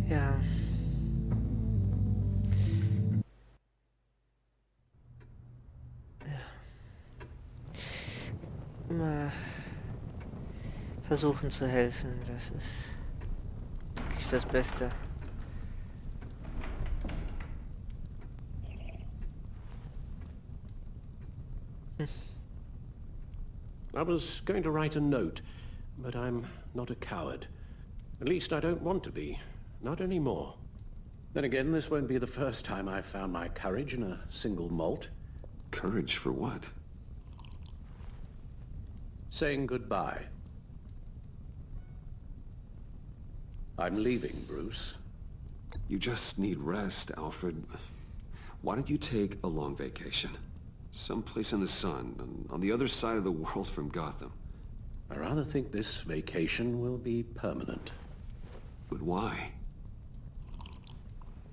Ja. Immer versuchen zu helfen, das ist wirklich das Beste. I was going to write a note, but I'm not a coward. At least I don't want to be. Not anymore. Then again, this won't be the first time I've found my courage in a single malt. Courage for what? Saying goodbye. I'm leaving, Bruce. You just need rest, Alfred. Why don't you take a long vacation? Someplace in the sun, on the other side of the world from Gotham. I rather think this vacation will be permanent. But why?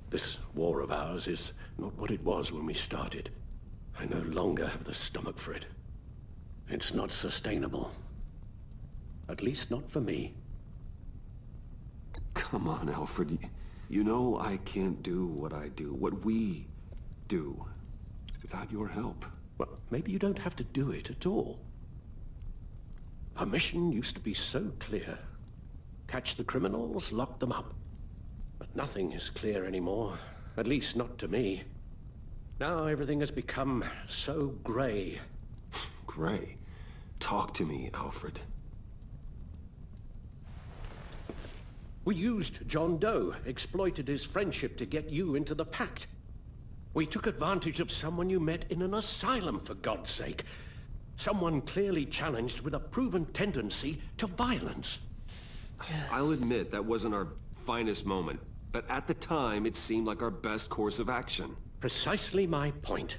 This war of ours is not what it was when we started. I no longer have the stomach for it. It's not sustainable. At least not for me. Come on, Alfred. You know I can't do what I do, what we do, without your help. Well, maybe you don't have to do it at all. Our mission used to be so clear. Catch the criminals, lock them up. But nothing is clear anymore, at least not to me. Now everything has become so grey. Gray. Talk to me, Alfred. We used John Doe, exploited his friendship to get you into the pact. We took advantage of someone you met in an asylum, for God's sake. Someone clearly challenged with a proven tendency to violence. I'll admit that wasn't our finest moment, but at the time it seemed like our best course of action. Precisely my point.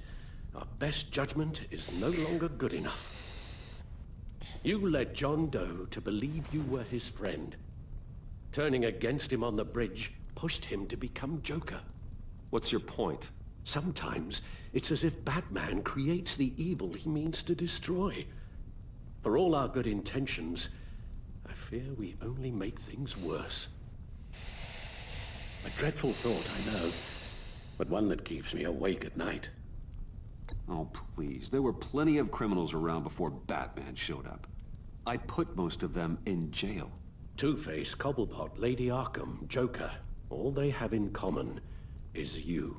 Our best judgment is no longer good enough. You led John Doe to believe you were his friend. Turning against him on the bridge pushed him to become Joker. What's your point? Sometimes it's as if Batman creates the evil he means to destroy. For all our good intentions, I fear we only make things worse. A dreadful thought, I know, but one that keeps me awake at night. Oh, please. There were plenty of criminals around before Batman showed up. I put most of them in jail. Two-Face, Cobblepot, Lady Arkham, Joker, all they have in common is you.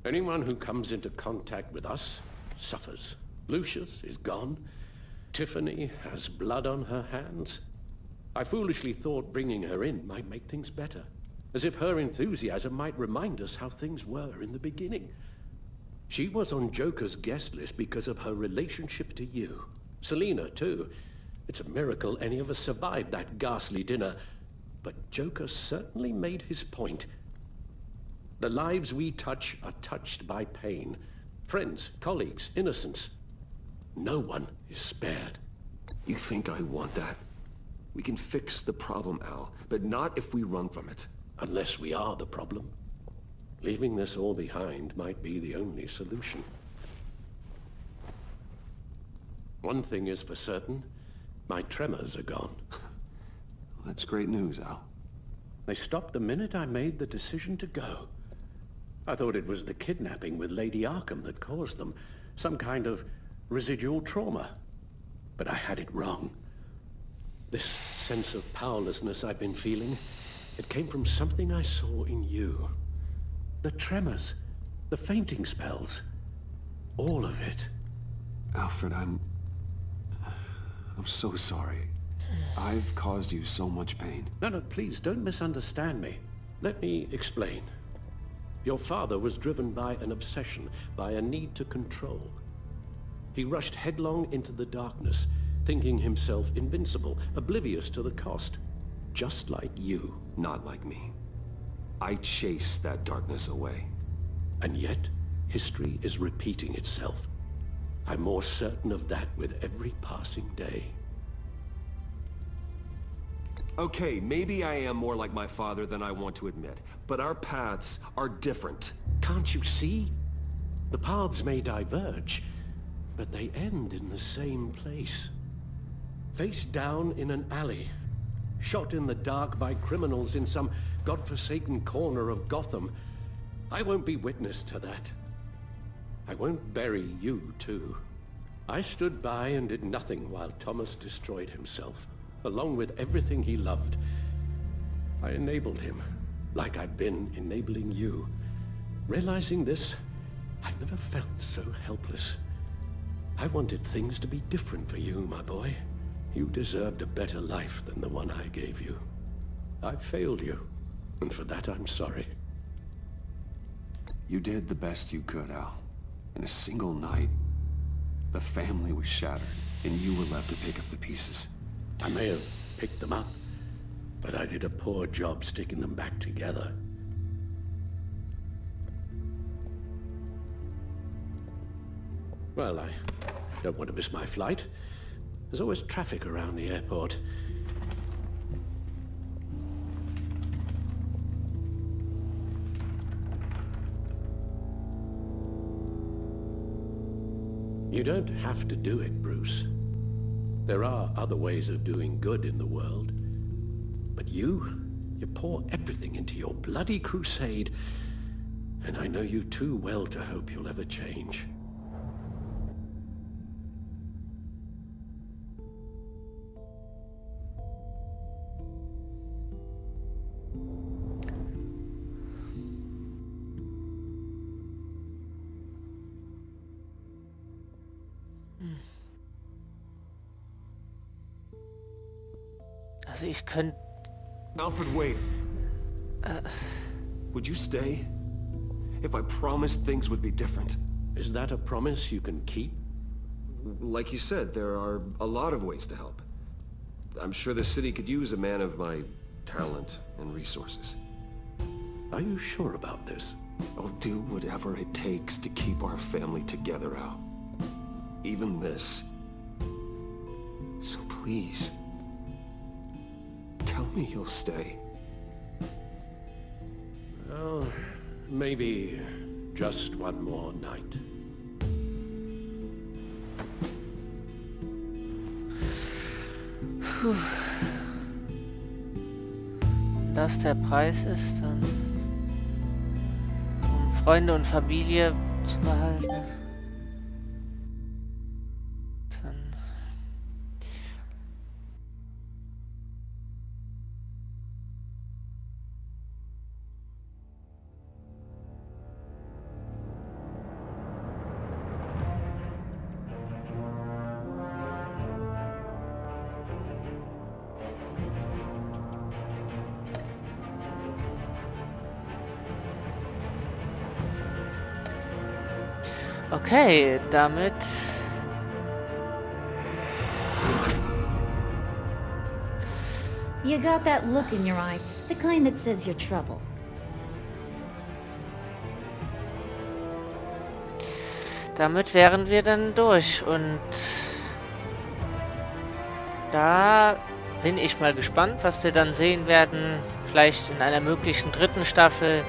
Anyone who comes into contact with us suffers. Lucius is gone. Tiffany has blood on her hands. I foolishly thought bringing her in might make things better, as if her enthusiasm might remind us how things were in the beginning. She was on Joker's guest list because of her relationship to you. Selina, too. It's a miracle any of us survived that ghastly dinner, but Joker certainly made his point. The lives we touch are touched by pain. Friends, colleagues, innocents. No one is spared. You think I want that? We can fix the problem, Al, but not if we run from it. Unless we are the problem. Leaving this all behind might be the only solution. One thing is for certain, my tremors are gone. That's great news, Al. They stopped the minute I made the decision to go. I thought it was the kidnapping with Lady Arkham that caused them, some kind of residual trauma. But I had it wrong. This sense of powerlessness I've been feeling, it came from something I saw in you. The tremors, the fainting spells, all of it. Alfred, I'm so sorry. I've caused you so much pain. No, please, don't misunderstand me. Let me explain. Your father was driven by an obsession, by a need to control. He rushed headlong into the darkness, thinking himself invincible, oblivious to the cost. Just like you. Not like me. I chased that darkness away. And yet, history is repeating itself. I'm more certain of that with every passing day. Okay, maybe I am more like my father than I want to admit, but our paths are different. Can't you see? The paths may diverge, but they end in the same place. Face down in an alley, shot in the dark by criminals in some godforsaken corner of Gotham. I won't be witness to that. I won't bury you, too. I stood by and did nothing while Thomas destroyed himself, along with everything he loved. I enabled him, like I'd been enabling you. Realizing this, I've never felt so helpless. I wanted things to be different for you, my boy. You deserved a better life than the one I gave you. I failed you, and for that I'm sorry. You did the best you could, Al. In a single night, the family was shattered, and you were left to pick up the pieces. I may have picked them up, but I did a poor job sticking them back together. Well, I don't want to miss my flight. There's always traffic around the airport. You don't have to do it, Bruce. There are other ways of doing good in the world. But you pour everything into your bloody crusade, and I know you too well to hope you'll ever change. Also ich könnte... Alfred, wait. Would you stay? If I promised things would be different. Is that a promise you can keep? Like you said, there are a lot of ways to help. I'm sure the city could use a man of my talent and resources. Are you sure about this? I'll do whatever it takes to keep our family together, Al. Even this. So please, tell me you'll stay. Well, maybe just one more night. Puh. Wenn das der Preis ist, dann um Freunde und Familie zu behalten, dann okay, damit You got that look in your eye, the kind that says you're trouble. damit wären wir dann durch und da bin ich mal gespannt, was wir dann sehen werden, vielleicht in einer möglichen dritten Staffel,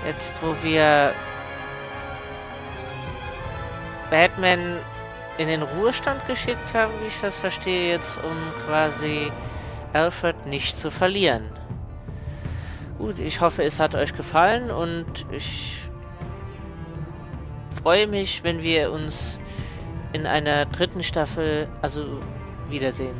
jetzt wo wir Batman in den Ruhestand geschickt haben, wie ich das verstehe, jetzt um quasi Alfred nicht zu verlieren. Gut, ich hoffe, es hat euch gefallen und ich freue mich, wenn wir uns in einer dritten Staffel wiedersehen.